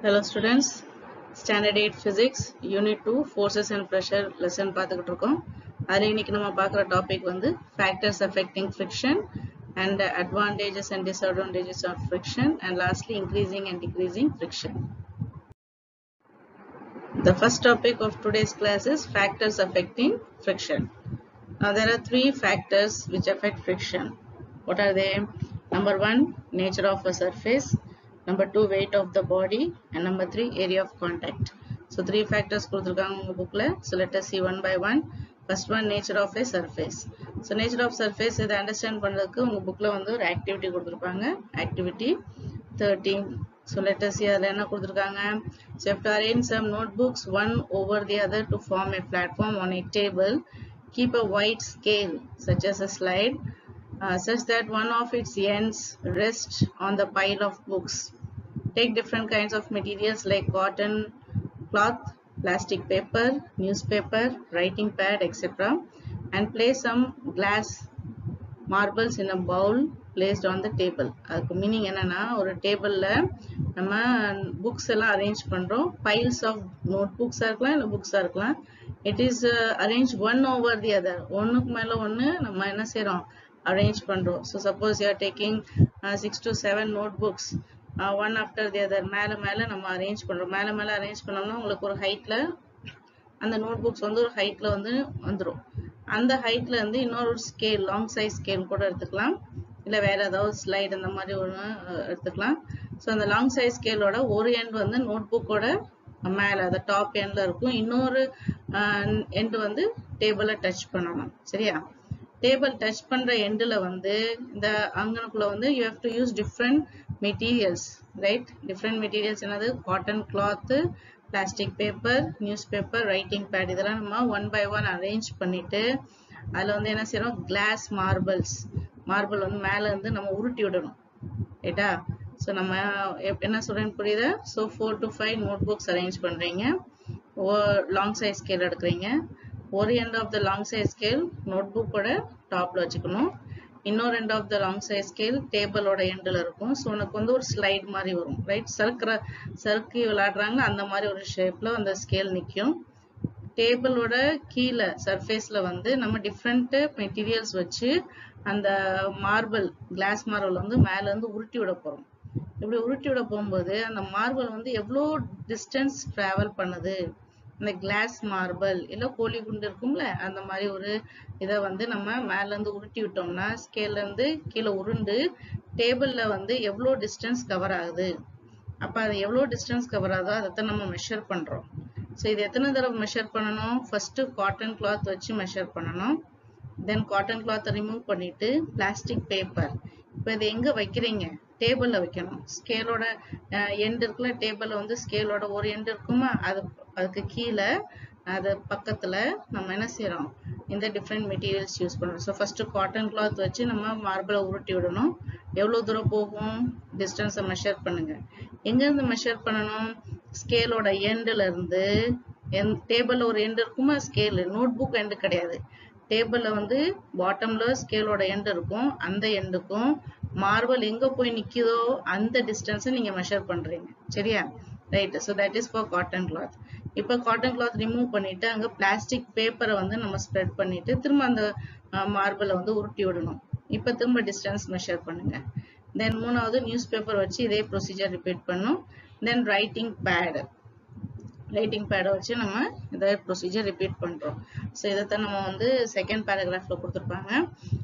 Hello students, Standard 8 Physics, Unit 2, Forces and Pressure lesson பார்த்துக்கிட்டு இருக்கோம். அதில் இன்னைக்கு நம்ம பார்க்குற டாபிக் வந்து Factors affecting friction and advantages and disadvantages of friction and lastly increasing and decreasing friction. The first topic of today's class is Factors affecting friction. Now there are three factors which affect friction. What are they? Number 1, nature of a surface. Number 2, weight of the body. And number 3, area of contact. So three factors கொடுத்திருக்காங்க உங்க bookல. So let us see one by one. First one, nature of a surface. So nature of surface இதை understand பண்றதுக்கு உங்க bookல வந்து ஒரு activity கொடுத்திருப்பாங்க. Activity 13. So let us see அதில் என்ன கொடுத்திருக்காங்க. So you have to arrange some notebooks one over the other to form a platform on a table. Keep a wide scale such as a slide such that one of its ends rests on the pile of books. Take different kinds of materials like cotton, cloth, plastic paper, newspaper, writing pad, etc. and place some glass marbles in a bowl placed on the table. அதுக்கு meaning என்னன்னா ஒரு டேபிள்ல நம்ம books எல்லாம் arrange பண்றோம். Files of note புக்ஸா இருக்கலாம் இல்ல புக்ஸா இருக்கலாம். It is arrange one over the other. ஒன்னுக்கு மேல ஒன்னு நம்ம என்ன செய்யறோம், அரேஞ்ச் பண்றோம். So suppose you are taking 6 to 7 note books one after the other மேல மேல நம்ம அரேஞ்ச் பண்றோம். மேல மேல அரேஞ்ச் பண்ணோம்னா உங்களுக்கு ஒரு ஹைட்ல அந்த நோட் புக்ஸ் வந்து ஒரு ஹைட்ல வந்து வந்துடும். அந்த ஹைட்ல இருந்து இன்னொரு ஸ்கேல் லாங் சைஸ் ஸ்கேல் கூட எடுத்துக்கலாம், இல்லை வேற ஏதாவது ஸ்லைட் அந்த மாதிரி ஒன்று எடுத்துக்கலாம். ஸோ அந்த லாங் சைஸ் ஸ்கேலோட ஒரு எண்ட் வந்து நோட் புக்கோட மேலே அந்த டாப் எண்ட்ல இருக்கும், இன்னொரு எண்ட் வந்து டேபிளை டச் பண்ணணும். சரியா? டேபிள் டச் பண்ற எண்டில் வந்து இந்த அங்கனுக்குள்ள வந்து you have to use different materials, right? Different materials என்னது? Cotton cloth, plastic paper, news paper, writing pad, இதெல்லாம் நம்ம ஒன் பை ஒன் அரேஞ்ச் பண்ணிட்டு அதில் வந்து என்ன செய்யறோம், கிளாஸ் மார்பிள் வந்து மேலே இருந்து நம்ம உருட்டி விடணும், ரைட்டா? ஸோ நம்ம என்ன சொல்றேன்னு புரியுதா? So 4 to 5 notebooks arrange பண்றீங்க, லாங் சைஸ் ஸ்கேல் எடுக்கிறீங்க. ஒரு end of the long size scale note புக்கோட டாப்ல வச்சுக்கணும், இன்னொரு end of the long size scale டேபிளோட எண்டில் இருக்கும். ஸோ உனக்கு வந்து ஒரு ஸ்லைட் மாதிரி வரும், ரைட்? சறுக்கி விளையாடுறாங்க அந்த மாதிரி ஒரு ஷேப்ல அந்த ஸ்கேல் நிற்கும். டேபிளோட கீழே சர்ஃபேஸ்ல வந்து நம்ம டிஃப்ரெண்ட் மெட்டீரியல்ஸ் வச்சு அந்த கிளாஸ் மார்பிள் வந்து மேல இருந்து உருட்டி விட போறோம். இப்படி உருட்டி விட போகும்போது அந்த மார்பிள் வந்து எவ்வளோ டிஸ்டன்ஸ் டிராவல் பண்ணுது, இந்த கிளாஸ் மார்பிள் இல்ல கோழி குண்டு இருக்கும்ல அந்த மாதிரி ஒரு இதை வந்து நம்ம மேல இருந்து உருட்டி விட்டோம்னா ஸ்கேல்ல இருந்து கீழே உருண்டு டேபிள்ல வந்து எவ்வளோ டிஸ்டன்ஸ் கவர் ஆகுது. அப்ப அது எவ்வளோ டிஸ்டன்ஸ் கவர் ஆகுதோ அதைத்தான் நம்ம மெஷர் பண்றோம். ஸோ இது எத்தனை தடவை மெஷர் பண்ணணும்? ஃபர்ஸ்ட் காட்டன் கிளாத் வச்சு மெஷர் பண்ணணும். தென் காட்டன் கிளாத்தை ரிமூவ் பண்ணிட்டு பிளாஸ்டிக் பேப்பர். இப்போ இது எங்க வைக்கிறீங்க? டேபிள்ல வைக்கணும். ஸ்கேலோட எண்ட் இருக்குல்ல, டேபிள்ல வந்து ஸ்கேலோட ஒரு எண்ட் இருக்குமா, அதுக்கு கீழே அது பக்கத்துல நம்ம என்ன செய்யறோம், இந்த டிஃப்ரெண்ட் மெட்டீரியல்ஸ் யூஸ் பண்றோம். ஸோ ஃபர்ஸ்ட் காட்டன் கிளாத் வச்சு நம்ம மார்பிளை உருட்டி விடணும். எவ்வளவு தூரம் போகும்? டிஸ்டன்ஸை மெஷர் பண்ணுங்க. எங்க இருந்து மெஷர் பண்ணணும்? ஸ்கேலோட எண்ட்ல இருந்து. டேபிள்ல ஒரு எண்ட் இருக்குமா, ஸ்கேல் நோட் புக் எண்ட் கிடையாது. டேபிள்ல வந்து பாட்டம்ல ஸ்கேலோட எண்ட் இருக்கும், அந்த எண்டுக்கும் மார்பிள் எங்க போய் நிக்குதோ அந்த டிஸ்டன்ஸை நீங்க மெஷர் பண்றீங்க. சரியா? Right. So that is for cotton cloth. இப்போ காட்டன் கிளாத் ரிமூவ் பண்ணிட்டு அங்க பிளாஸ்டிக் பேப்பரை வந்து நம்ம ஸ்ப்ரெட் பண்ணிட்டு திரும்ப அந்த மார்பிளை வந்து உருட்டி விடணும். இப்போ திரும்ப டிஸ்டன்ஸ் மெஷர் பண்ணுங்க. தென் மூணாவது நியூஸ் பேப்பர் வச்சு இதே ப்ரொசீஜர் ரிப்பீட் பண்ணும். தென் ரைட்டிங் பேடை வச்சு நம்ம இதை ப்ரொசீஜர் ரிப்பீட் பண்றோம். ஸோ இதைத்தான் நம்ம வந்து செகண்ட் பேராகிராஃப்ல கொடுத்துருப்பாங்க.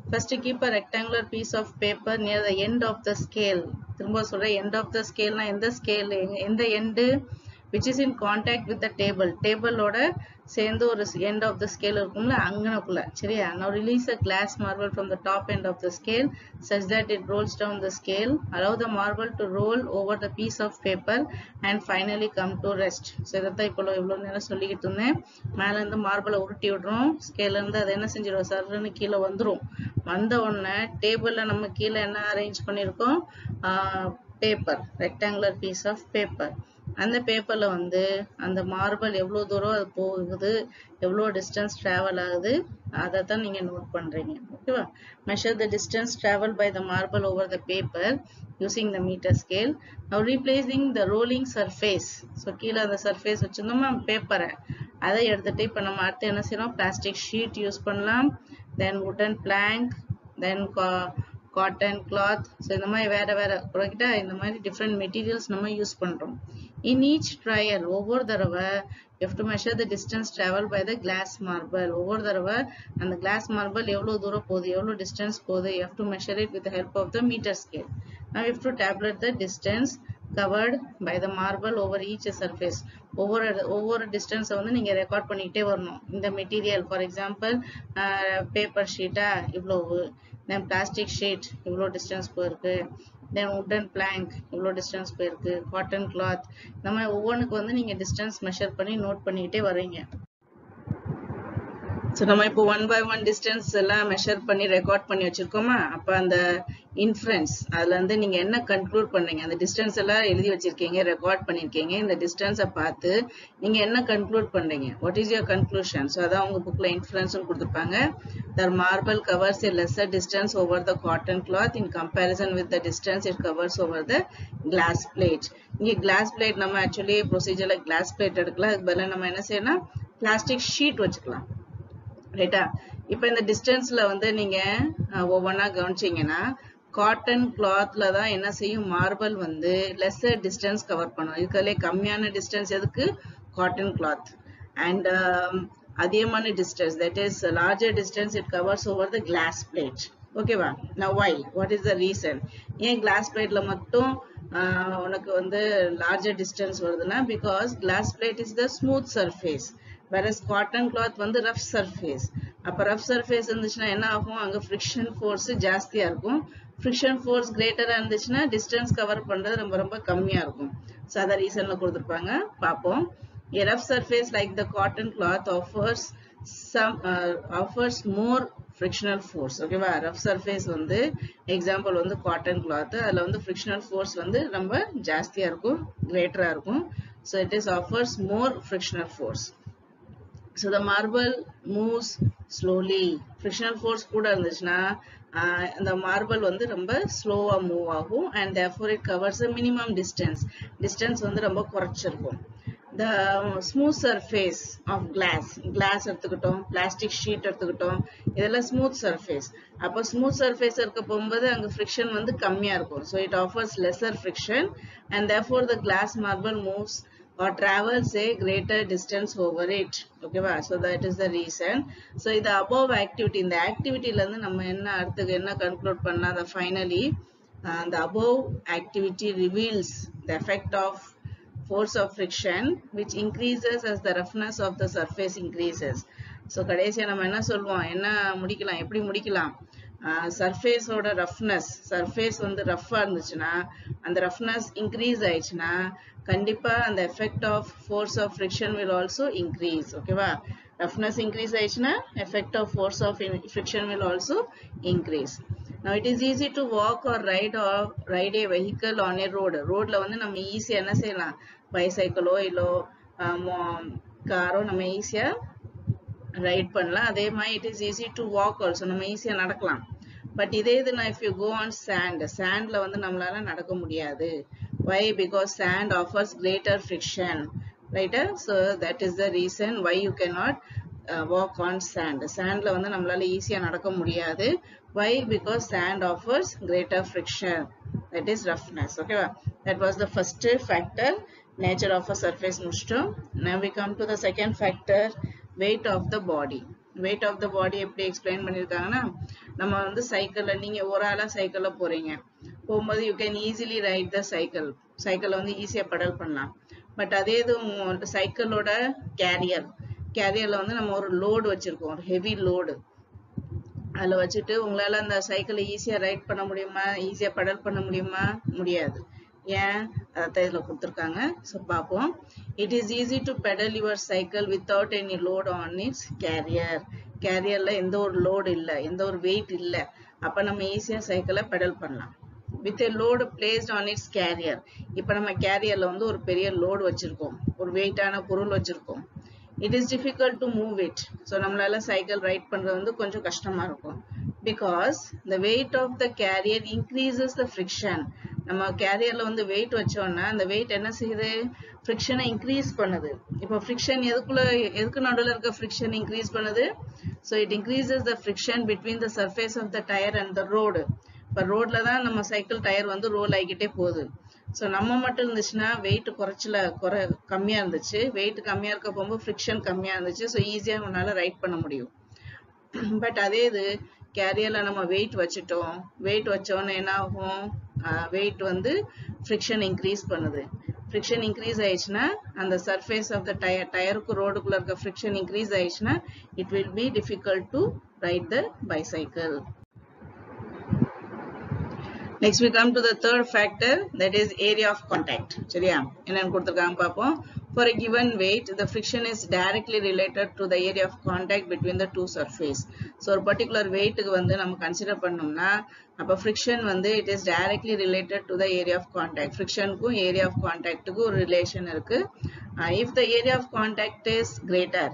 First keep a rectangular piece of paper near the end of the scale. திரும்ப சொல்றேன், எண்ட் ஆஃப் த ஸ்கேல்னா எந்த ஸ்கேல், எந்த end? which is in contact with the டேபிளோட சேர்ந்து ஒரு end of the scale இருக்கும்ல அங்கனக்குள்ள. சரியா? now release a glass marble from the top end of the scale such that it rolls down the scale. Allow the marble to roll over the piece of paper and finally come to rest. So இதைத்தான் இப்போ இவ்வளவு நேரம் சொல்லிக்கிட்டு இருந்தேன். மேல இருந்து மார்பிளை உருட்டி விடுறோம், ஸ்கேல்ல இருந்து அதை என்ன செஞ்சிடும், சர்ன்னு கீழே வந்துடும். வந்த உடனே டேபிள்ல நம்ம கீழே என்ன அரேஞ்ச் பண்ணிருக்கோம், paper, rectangular piece of paper. அந்த பேப்பர்ல வந்து அந்த மார்பிள் எவ்வளவு தூரம் அது போகுது, எவ்வளவு distance travel ஆகுது, அதை தான் நீங்க நோட் பண்றீங்க. ஓகேவா? Measure the distance traveled by the marble over the paper using the meter scale. Now replacing the rolling surface. So கீழே அந்த surface வச்சிருந்தோமா பேப்பரை, அதை எடுத்துட்டு இப்ப நம்ம அடுத்து என்ன செய்யறோம், plastic sheet யூஸ் பண்ணலாம், then wooden plank, then cotton cloth. So இந்த மாதிரி வேற புரியுதா, இந்த மாதிரி different materials நம்ம யூஸ் பண்றோம். In each trial ஒவ்வொரு தடவை you have to measure the distance traveled by the glass marble. ஒவ்வொரு தடவை அந்த glass marble எவ்வளவு தூரம் போகுது, எவ்வளவு distance போகுது, you have to measure it with the help of the meter scale. Now you have to tabulate the distance covered by the marble over each surface. ஒவ்வொரு distance வந்து நீங்க ரெக்கார்ட் பண்ணிட்டே வரணும். இந்த மெட்டீரியல் ஃபார் எக்ஸாம்பிள் பேப்பர் ஷீட்டா இவ்வளவு, then plastic sheet இவ்வளோ distance போயிருக்கு, then wooden plank இவ்வளோ distance போயிருக்கு, cotton cloth, இந்த மாதிரி ஒவ்வொன்றுக்கு வந்து நீங்க distance மெஷர் பண்ணி நோட் பண்ணிட்டே வரீங்க. ஸோ நம்ம இப்போ 1 by 1 டிஸ்டன்ஸ் எல்லாம் மெஷர் பண்ணி ரெக்கார்ட் பண்ணி வச்சிருக்கோமா, அப்போ அந்த இன்ஃபரன்ஸ் அதுல இருந்து நீங்க என்ன கன்க்ளூட் பண்றீங்க, அந்த டிஸ்டன்ஸ் எல்லாம் எழுதி வச்சிருக்கீங்க, ரெக்கார்ட் பண்ணிருக்கீங்க, இந்த டிஸ்டன்ஸை பார்த்து நீங்க என்ன கன்க்ளூட் பண்றீங்க, what is your conclusion. So அதான் உங்க புக்ல இன்ஃபரன்ஸும் கொடுத்துருப்பாங்க. The marble covers a lesser distance over the cotton cloth in comparison with the distance it covers over the glass plate. இங்க glass plate நம்ம ஆக்சுவலி ப்ரொசீஜர்ல glass plate எடுக்கலாம், அதுக்கு பதிலா நம்ம என்ன செய்யலாம், பிளாஸ்டிக் ஷீட் வச்சுக்கலாம். ரைட்டா? இப்ப இந்த டிஸ்டன்ஸ்ல வந்து நீங்க ஒவ்வொன்னா கவனிச்சீங்கன்னா காட்டன் கிளாத்ல தான் என்ன செய்யும், மார்பிள் வந்து லெஸ்ஸர் டிஸ்டன்ஸ் கவர் பண்ணும். இதுக்குள்ளே கம்மியான டிஸ்டன்ஸ் எதுக்கு, காட்டன் கிளாத். அண்ட் அதிகமான distance, that is larger distance it covers over the glass plate. ஓகேவா? Now why, what is the reason, ஏன் கிளாஸ் பிளேட்ல மட்டும் உனக்கு வந்து லார்ஜர் டிஸ்டன்ஸ் வருதுன்னா, because glass plate is the smooth surface, whereas cotton cloth வந்து rough surface. அப்ப rough surface இருந்துச்சுன்னா என்ன ஆகும், அங்க friction force ஜாஸ்தியா இருக்கும், friction force greater-ஆ இருந்துச்சுன்னா distance cover பண்றது ரொம்ப கம்மியா இருக்கும். So அத ரீசன்ல கொடுத்திருப்பாங்க, பாப்போம். A rough surface like the cotton cloth offers more frictional force. ஓகேவா? rough surface வந்து எக்ஸாம்பிள் வந்து cotton cloth, அதுல வந்து frictional force வந்து ரொம்ப ஜாஸ்தியா இருக்கும், greater-ஆ இருக்கும். So it is offers more frictional force. So the marble moves slowly. Frictional force கூட இருந்துச்சுன்னா அந்த மார்பிள் வந்து ரொம்ப ஸ்லோவா மூவ் ஆகும், and therefore it covers a minimum distance. Distance வந்து ரொம்ப குறைச்சிருக்கும். The smooth surface of glass எடுத்துக்கிட்டோம், plastic sheet எடுத்துக்கிட்டோம், இதெல்லாம் smooth surface. அப்போ smooth surface இருக்க போகும்போது அங்க friction வந்து கம்மியா இருக்கும். So it offers lesser friction, and therefore the glass marble moves or travels a greater distance over it. Okay va? So that is the reason. So the above activity, இந்த activityல இருந்து நம்ம என்ன அடுத்து என்ன conclude பண்ணா, the finally the above activity reveals the effect of force of friction which increases as the roughness of the surface increases. So கடைசியா நம்ம என்ன சொல்வோம், என்ன முடிக்கலாம், எப்படி முடிக்கலாம், surface ஓட roughness, surface வந்து rough-ஆ இருந்துச்சுன்னா அந்த roughness increase ஆயிடுச்சுன்னா கண்டிப்பா அந்த effect of force of friction will also increase. ஓகேவா? roughness increase ஆயிடுச்சுன்னா effect of force of friction will also increase. Now it is easy to walk or ride a vehicle on a road. roadல வந்து நம்ம ஈஸியா என்ன செய்யலாம், பைசைக்கிளோ இல்லோ காரோ நம்ம ஈஸியா ரைட் பண்ணலாம். அதே மாதிரி it is easy to walk also, நம்ம ஈஸியா நடக்கலாம். பட் இதே இதுனா if you go on sandல வந்து நம்மளால நடக்க முடியாது. Why? Because sand offers greater friction. Right? So that is the reason why you cannot walk on sand. Sandல வந்து நம்மளால ஈஸியா நடக்க முடியாது. Why? Because sand offers greater friction. That is roughness. Okay? That was the first factor, nature of a surface முடிச்சிட்டோம். Now we come to the second factor, weight of the body. weight of the body எப்படி explain பண்ணிருக்காங்கன்னா, நம்ம வந்து சைக்கிள்ல நீங்க ஒரு ஆளா சைக்கிள்ல போறீங்க, போகும்போது you can easily right the cycle வந்து ஈஸியா பெடல் பண்ணலாம். பட் அதே இது சைக்கிளோட கேரியர்ல வந்து நம்ம ஒரு லோடு வச்சிருக்கோம், ஒரு ஹெவி லோடு. அதுல வச்சுட்டு உங்களால அந்த சைக்கிளை ஈஸியா ரைட் பண்ண முடியுமா, ஈஸியா பெடல் பண்ண முடியுமா, முடியாது. ஏன், அதான் இதுல கொடுத்துருக்காங்க. ஸோ பார்ப்போம். It is easy to pedal your cycle without any load on its கேரியர்ல எந்த ஒரு லோடு இல்லை, எந்த ஒரு வெயிட் இல்லை. அப்ப நம்ம ஈஸியா சைக்கிளை பெடல் பண்ணலாம். with a load placed on its carrier. இப்போ நம்ம கேரியர்ல வந்து ஒரு பெரிய லோட் வச்சிருக்கோம், ஒரு வெயிட்டான பொருள் வச்சிருக்கோம். It is difficult to move it. So நம்மளால சைக்கிள் ரைட் பண்றது வந்து கொஞ்சம் கஷ்டமா இருக்கும். Because the weight of the carrier increases the friction. நம்ம கேரியர்ல வந்து வெயிட் வச்சோம்னா அந்த வெயிட் என்ன செய்யுது, ஃப்ரிக்ஷனை இன்க்ரீஸ் பண்ணுது. இப்போ ஃப்ரிக்ஷன் எதுக்கு நடுவில் இருக்க ஃப்ரிக்ஷன் இன்க்ரீஸ் பண்ணுது? So it increases the friction between the surface of the tire and the road. இப்போ ரோட்ல தான் நம்ம சைக்கிள் டயர் வந்து ரோல் ஆகிக்கிட்டே போகுது. ஸோ நம்ம மட்டும் இருந்துச்சுன்னா வெயிட் கம்மியா இருந்துச்சு, வெயிட் கம்மியா இருக்க போகும்போது ஃப்ரிக்ஷன் கம்மியா இருந்துச்சு. ஸோ ஈஸியா நம்மளால ரைட் பண்ண முடியும். பட் அதே இது கேரியர்ல நம்ம வெயிட் வச்சுட்டோம், வெயிட் வச்சோன்னு என்ன ஆகும், வெயிட் வந்து ஃப்ரிக்ஷன் இன்க்ரீஸ் பண்ணுது. ஃப்ரிக்ஷன் இன்க்ரீஸ் ஆயிடுச்சுன்னா அந்த சர்ஃபேஸ் ஆஃப் த டயருக்கு ரோடுக்குள்ள இருக்க ஃப்ரிக்ஷன் இன்க்ரீஸ் ஆயிடுச்சுன்னா it will be difficult to right the bicycle. Next we come to the third factor, that is area of contact. சரியா, என்னன்னு கொடுத்திருக்காங்க பாப்போம். For a given weight, the friction is directly related to the area of contact between the two surface. So ஒரு particular weightக்கு வந்து நம்ம consider பண்ணோம்னா அப்ப friction வந்து it is directly related to the area of contact. Frictionக்கும் area of contactக்கு ஒரு relation இருக்கு. If the area of contact is greater,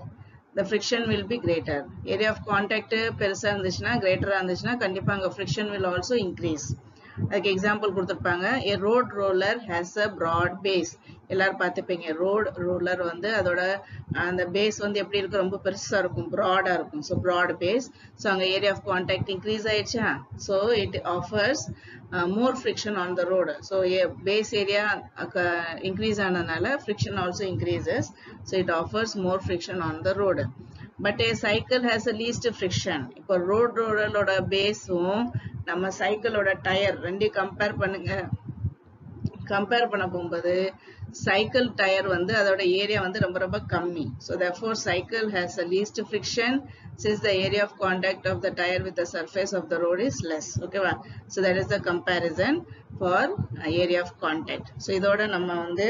the friction will be greater. Area of contact பெருசா இருந்துச்சுன்னா, greater இருந்துச்சுன்னா கண்டிப்பா அங்க friction will also increase. அதுக்கு example கொடுத்திருப்பாங்க. A road roller has a broad base. எல்லாரும் பார்த்துப்பீங்க, ரோட் ரோலர் வந்து அதோட அந்த பேஸ் வந்து எப்படி இருக்கு, ரொம்ப பெருசா இருக்கும், ப்ராடா இருக்கும். So broad base. ஸோ அங்க ஏரியா ஆஃப் கான்டாக்ட் இன்க்ரீஸ் ஆயிடுச்சா, so it offers more friction on the road. So base area increase ஆனதுனால friction also increases. So it offers more friction on the road. But a cycle has a least friction. இப்போ road ரோலரோட பேஸும் நம்ம சைக்கிளோட tyre ரெண்டையும் compare பண்ண போகும்போது cycle tyre வந்து அதோட ஏரியா வந்து ரொம்ப ரொம்ப கம்மி. So therefore cycle has a least friction since the area of contact of the tire with the surface of the road is less. Okay va? So that is the comparison for area of contact. So இதோட நம்ம வந்து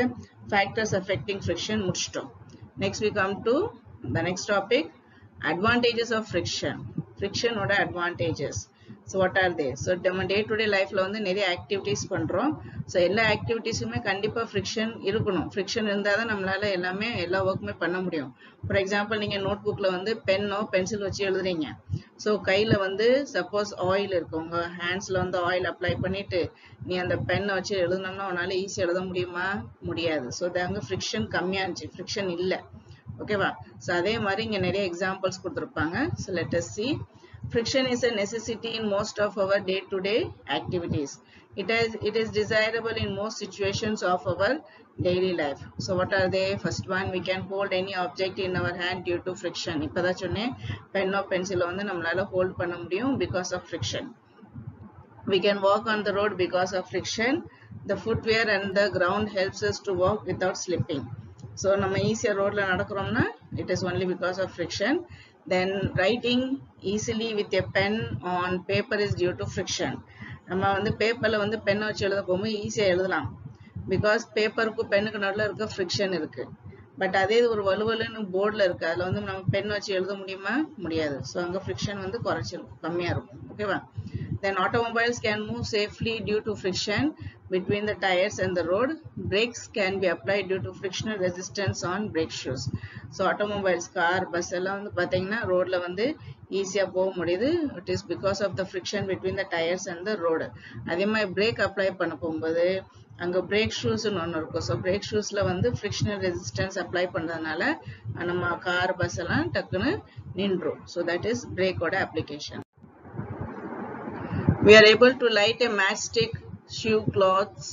factors affecting friction முடிச்சிட்டோம். Next we come to the next topic, advantages of friction. Friction ஓட advantages. So what are they? So நம்ம day to day லைஃப்ல வந்து நிறைய activities பண்றோம். ஸோ எல்லா ஆக்டிவிட்டிஸுமே கண்டிப்பா ஃப்ரிக்ஷன் இருக்கணும். ஃப்ரிக்ஷன் இருந்தால் தான் நம்மளால எல்லா ஒர்க்குமே பண்ண முடியும். ஃபார் எக்ஸாம்பிள் நீங்க நோட் புக்ல வந்து பென்னோ பென்சில் வச்சு எழுதுறீங்க. ஸோ கையில வந்து சப்போஸ் ஆயில் இருக்கு, உங்க ஹேண்ட்ஸ்ல வந்து ஆயில் அப்ளை பண்ணிட்டு நீ அந்த பென்னை வச்சு எழுதணும்னா உன்னால ஈஸியா எழுத முடியுமா? முடியாது. ஸோ அங்க ஃப்ரிக்ஷன் கம்மியா இருந்துச்சு, ஃப்ரிக்ஷன் இல்லை. ஓகேவா? ஸோ அதே மாதிரி இங்க நிறைய எக்ஸாம்பிள்ஸ் கொடுத்துருப்பாங்க. So let us see. Friction is a necessity in most of our day-to-day activities. It is desirable in most situations of our daily life. So what are they? First one, we can hold any object in our hand due to friction. இப்பதா சொன்னேன், பென்னோ பென்சிலோ வந்து நம்மளால hold பண்ண முடியும் because of friction. We can walk on the road because of friction. The footwear and the ground helps us to walk without slipping. So நம்ம ஈஸியா ரோட்ல நடக்கிறோம்னா it is only because of friction. Then writing easily with a pen on paper is due to friction. நம்ம வந்து பேப்பர்ல வந்து pen வச்சு எழுத போகும்போது ஈஸியா எழுதலாம், பிகாஸ் பேப்பருக்கும் பென்னுக்கு நடுவில் இருக்க ஃப்ரிக்ஷன் இருக்கு. பட் அதே ஒரு வலுவலுன்னு போர்டில் இருக்கு, அதில் வந்து நம்ம பென் வச்சு எழுத முடியுமா? முடியாது. ஸோ அங்கே ஃப்ரிக்ஷன் வந்து குறைச்சிருக்கும், கம்மியாக இருக்கும். ஓகேவா? Then automobiles can move safely due to friction between the tires and the road. Brakes can be applied due to frictional resistance on brake shoes. So automobiles, car, bus எல்லாம் வந்து பார்த்தீங்கன்னா ரோட்ல வந்து ஈஸியா போக முடியுது. It is because of the friction between the tires and the road. அதே மாதிரி பிரேக் அப்ளை பண்ண போகும்போது அங்க பிரேக் ஷூஸ்ன்னு ஒன்று இருக்கும். ஸோ பிரேக் ஷூஸ்ல வந்து ஃப்ரிக்ஷனல் ரெசிஸ்டன்ஸ் அப்ளை பண்றதுனால நம்ம கார் பஸ் எல்லாம் டக்குன்னு நின்றும். ஸோ தட் இஸ் பிரேக்கோட application. We are able to light a matchstick, shoe cloths,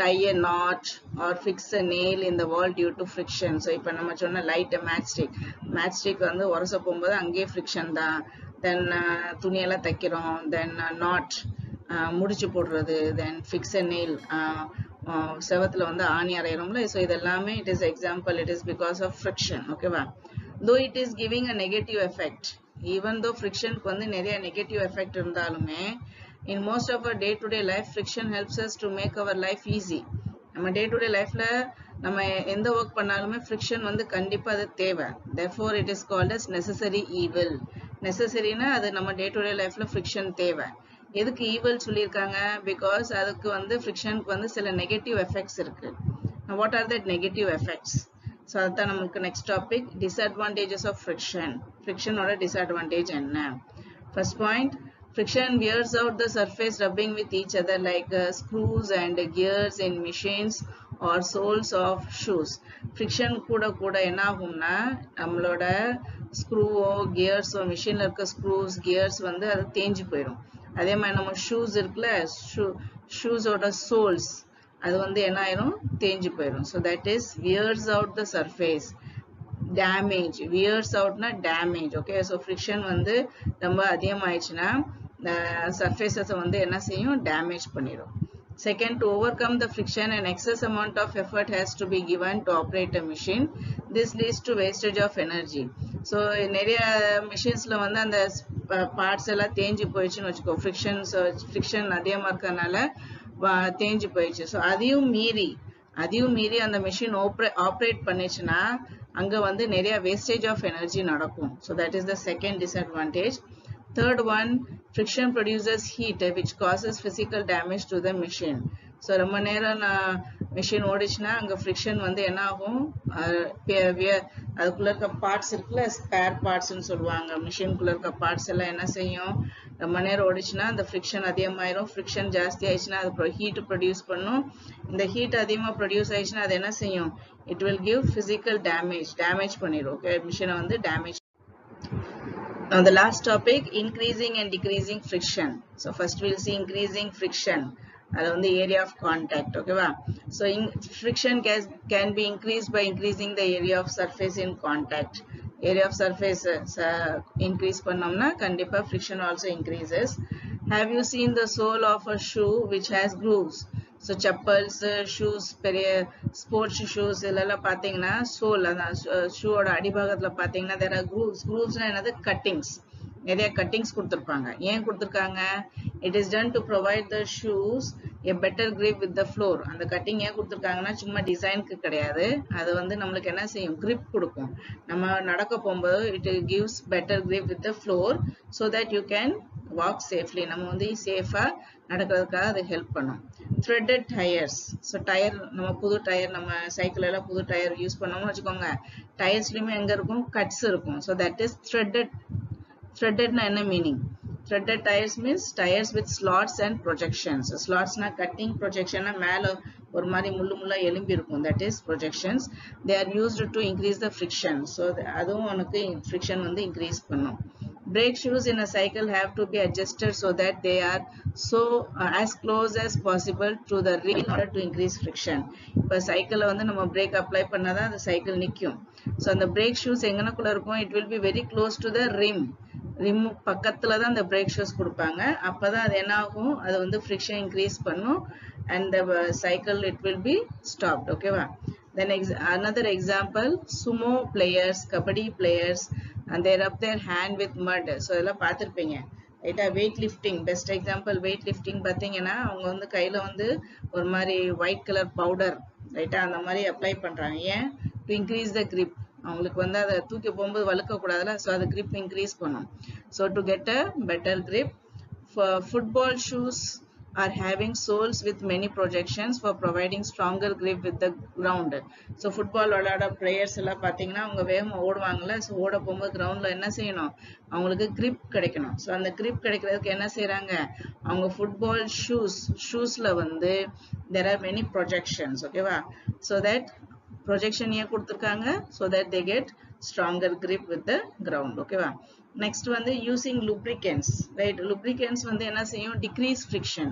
tie a knot or fix a nail in the wall due to friction. So இப்போ நம்ம சொன்ன light a matchstick வந்து உரச போகும்போது அங்கேயே friction தான். Then துணியெல்லாம் தைக்கிறோம், then knot முடிச்சு போடுறது, then fix a nail செவத்துல வந்து ஆணி அரைகிறோம்ல. ஸோ இதெல்லாமே it is example, it is because of friction. ஓகேவா? Though it is giving a negative effect, even though friction க்கு வந்து நிறைய நெகட்டிவ் எஃபெக்ட் இருந்தாலுமே in most of our day-to-day life friction helps us to make our life easy. நம்ம day-to-day லைஃப்ல நம்ம எந்த work பண்ணாலுமே ஃப்ரிக்ஷன் வந்து கண்டிப்பா அது தேவை. therefore it is called as necessary evil. நெசசரினா அது நம்ம day-to-day லைஃப்ல ஃப்ரிக்ஷன் தேவை. எதுக்கு ஈவல் சொல்லியிருக்காங்க? பிகாஸ் அதுக்கு வந்து ஃப்ரிக்ஷனுக்கு வந்து சில நெகட்டிவ் எஃபெக்ட்ஸ் இருக்கு. What are that negative effects? So அதுதான் நமக்கு next topic, disadvantages of friction. ஃப்ரிக்ஷனோட டிஸ்அட்வான்டேஜ் என்ன? First point, friction wears out the surface rubbing with each other like screws and gears in machines or soles of shoes. friction கூட கூட என்ன ஆகும்னா நம்மளோட ஸ்க்ரூவோ கியர்ஸோ, மிஷின்ல இருக்க ஸ்க்ரூஸ் கியர்ஸ் வந்து அது தேஞ்சு போயிடும். அதே மாதிரி நம்ம ஷூஸ் இருக்குல்ல, ஷூஸோட சோல்ஸ் அது வந்து என்ன ஆயிரும்? தேஞ்சு போயிடும். So that is wears out the surface. damage, wears out na damage. Okay, so friction வந்து ரொம்ப அதிகமாயிடுச்சுன்னா surfaces வந்து என்ன செய்யும்? டேமேஜ் பண்ணிடும். Second, to overcome the friction, an excess amount of effort has to be given to operate a machine. This leads to wastage of energy. So நிறைய மிஷின்ஸ்ல வந்து அந்த parts எல்லாம் தேஞ்சு போயிடுச்சுன்னு வச்சுக்கோ, ஃப்ரிக்ஷன் அதிகமாக இருக்கறனால தேஞ்சு போயிடுச்சு. ஸோ அதையும் மீறி அந்த மிஷின் ஆப்ரேட் பண்ணிச்சுன்னா அங்க வந்து நிறைய வேஸ்டேஜ் ஆஃப் எனர்ஜி நடக்கும். So that is the second disadvantage. Third one, friction produces heat which causes physical damage to the machine. So ரொம்ப நேரம் மிஷின் ஓடிச்சுன்னா அங்க ஃப்ரிக்ஷன் வந்து என்ன ஆகும்? அதுக்குள்ள இருக்க பார்ட்ஸ் இருக்குல்ல, ஸ்பேர் பார்ட்ஸ்ன்னு சொல்லுவாங்க, மிஷின்குள்ள இருக்க பார்ட்ஸ் எல்லாம் என்ன செய்யும்? ரொம்ப நேரம் ஓடிச்சுன்னா அந்த ஃப்ரிக்ஷன் அதிகமாயிரும். ஃப்ரிக்ஷன் ஜாஸ்தி ஆயிடுச்சுன்னா அது ஹீட் ப்ரொடியூஸ் பண்ணும். இந்த ஹீட் அதிகமாக ப்ரொடியூஸ் ஆயிடுச்சுன்னா அது என்ன செய்யும்? It will give physical damage பண்ணிடும். ஓகே, மிஷினை வந்து damage. Now the last topic, increasing and decreasing friction. So first we'll see increasing friction. That is the area of contact. Okay, va? So friction can be increased by increasing the area of surface in contact. Area of surface increase pannamna kandipa friction also increases. Have you seen the sole of a shoe which has grooves? So chappals, shoes, sports shoes இதெல்லாம் பாத்தீங்கன்னா soul ஷூவோட அடிபாகத்துல பாத்தீங்கன்னா there are grooves. Groovesனா என்னது? Cuttings. நிறைய cuttings கொடுத்துருப்பாங்க. ஏன் கொடுத்துருக்காங்க? It is done to provide the shoes a better grip with the floor. அந்த cutting ஏன் கொடுத்துருக்காங்கன்னா சும்மா டிசைனுக்கு கிடையாது, அது வந்து நம்மளுக்கு என்ன செய்யும்? grip கொடுக்கும். நம்ம நடக்க போகும்போது it gives better grip with the floor so that you can walk safely. நம்ம வந்து சேஃபா நடக்கிறதுக்காக அது ஹெல்ப் பண்ணும். threaded tires. ஸோ டயர், நம்ம புது டயர், நம்ம சைக்கிள் எல்லாம் புது டயர் யூஸ் பண்ணோம்னு வச்சுக்கோங்க, டயர்ஸ்லயுமே எங்க இருக்கும்? கட்ஸ் இருக்கும். So that is threaded. threadedனா என்ன meaning? threaded tires means tires with slots and projections. slotsனா cutting, projectionna மேல ஒரு மாதிரி முள்ளா எலும்பி இருக்கும், that is projections. They are used to increase the friction. So அதுவும் உனக்கு friction வந்து increase பண்ணும். Brake shoes in a cycle have to be adjusted so that they are as close as possible to the rim in order to increase friction. இப்போ சைக்கிள்ல வந்து நம்ம break apply பண்ணாதான் அந்த சைக்கிள் நிக்கும். ஸோ அந்த பிரேக் ஷூஸ் எங்கனக்குள்ள இருக்கும்? It will be very close to the rim. Rim பக்கத்துல தான் அந்த பிரேக் ஷூஸ் கொடுப்பாங்க. அப்பதான் அது என்ன ஆகும்? அது வந்து ஃப்ரிக்ஷன் இன்க்ரீஸ் பண்ணும் and the cycle it will be stopped. Okay va? Then another example, sumo players, kabaddi players, and they rub their hand with mud. So இதெல்லாம் பார்த்திருப்பீங்க ரைட்டா? Weight lifting, best example weight lifting பார்த்தீங்கன்னா அவங்க வந்து கையில வந்து ஒரு மாதிரி ஒயிட் கலர் பவுடர் ரைட்டா அந்த மாதிரி அப்ளை பண்றாங்க. ஏன்? To increase the grip. அவங்களுக்கு வந்து அதை தூக்கி போகும்போது வழுக்க கூடாதுல, ஸோ அது கிரிப் இன்க்ரீஸ் பண்ணும். So to get a better grip. Football shoes are having soles with many projections for providing stronger grip with the ground. So football விளையாட பிளேயர்ஸ் எல்லாம் பாத்தீங்கன்னா அவங்க வேகமா ஓடுவாங்கல்ல, ஸோ ஓட போகும்போது கிரவுண்ட்ல என்ன செய்யணும்? அவங்களுக்கு grip கிடைக்கணும். ஸோ அந்த grip கிடைக்கிறதுக்கு என்ன செய்யறாங்க? அவங்க ஃபுட்பால் ஷூஸ்ல வந்து there are many projections. ஓகேவா? so that projection ஏன் கொடுத்திருக்காங்க? so that they get stronger grip with the ground. ஓகேவா? Next வந்து using lubricants, right? Lubricants வந்து என்ன செய்யும்? Decrease friction.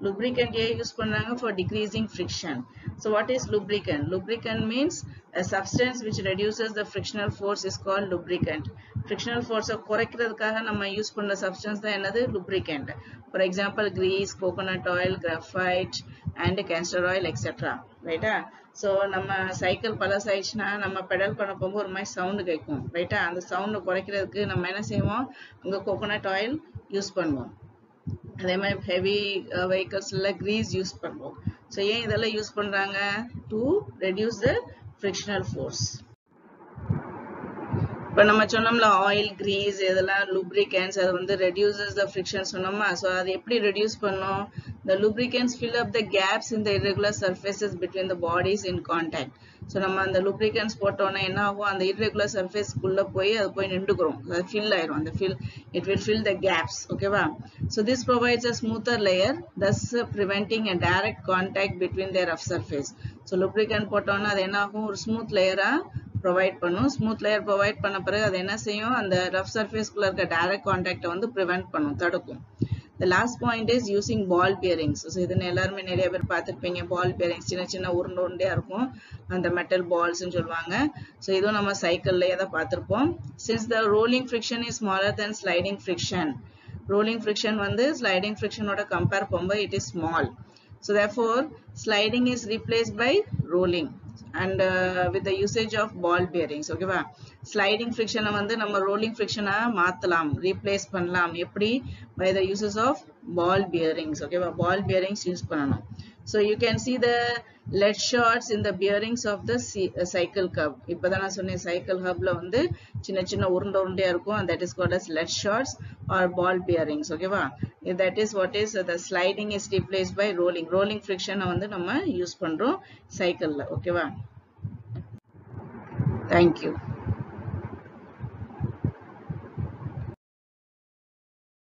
Lubricant ஏன் யூஸ் பண்றாங்க? For decreasing friction. So what is lubricant? Lubricant means a substance which reduces the frictional force is called lubricant. Frictional force குறைக்கிறதுக்காக நம்ம use பண்ற substance தான் என்னது? lubricant. For example, grease, coconut oil, graphite and castor oil, etc. ரைட்டா? So நம்ம cycle பழசாயிடுச்சுன்னா நம்ம pedal பண்ண போகும்போது ஒரு மாதிரி சவுண்டு கேட்கும் ரைட்டா? அந்த சவுண்டை குறைக்கிறதுக்கு நம்ம என்ன செய்வோம்? அங்கே கோகோனட் ஆயில் யூஸ் பண்ணுவோம். அதே மாதிரி ஹெவி வெஹிக்கல்ஸ்ல கிரீஸ் யூஸ் பண்ணுவோம். ஸோ ஏன் இதெல்லாம் யூஸ் பண்றாங்க? To reduce the frictional force. இப்போ நம்ம சொன்னோம்ல ஆயில் கிரீஸ் இதெல்லாம் lubricants அது வந்து reduces the friction சொன்னோமா ஸோ அது எப்படி reduce பண்ணோம் the lubricants fill up the gaps in the irregular surfaces between the bodies in contact so நம்ம அந்த lubricants போட்டோன்னா என்ன ஆகும் அந்த irregular surface குள்ள போய் அது போய் நின்றுக்கிறோம் அது fill ஆயிரும் அந்த it will fill the gaps ஓகேவா so this provides a smoother layer thus preventing a direct contact between their rough surface so lubricant போட்டோன்னா அது என்ன ஆகும் ஒரு smooth layer provide பண்ணும் smooth layer provide பண்ண பிறகு அது என்ன செய்யும் அந்த rough surface குள்ள இருக்க direct contact வந்து prevent பண்ணும் தடுக்கும் the last point is using ball bearings so இதனை எல்லாரும் நிறைய பேர் பார்த்திருப்பீங்க ball bearings சின்ன சின்ன உருண்டையா இருக்கும் அந்த metal balls ன்னு சொல்வாங்க so இதுவும் நம்ம சைக்கிள்லயே தான் பார்த்திருப்போம் since the rolling friction is smaller than sliding friction வந்து sliding friction ஓட compare பண்ணும்போது it is small so therefore sliding is replaced by rolling and with the usage of ball bearings okay va sliding friction வந்து நம்ம rolling friction மாத்தலாம் replace பண்ணலாம் எப்படி by the uses of ball bearings okay va ball bearings use பண்ணனும் so you can see the lead shots in the bearings of the cycle hub இப்போதான் நான் சொன்னேன் cycle hubல வந்து சின்ன சின்ன உருண்டையா இருக்கும் and that is called as lead shots or ball bearings okay va that is what is the sliding is replaced by rolling friction வந்து நம்ம யூஸ் பண்றோம் cycle ல okay va thank you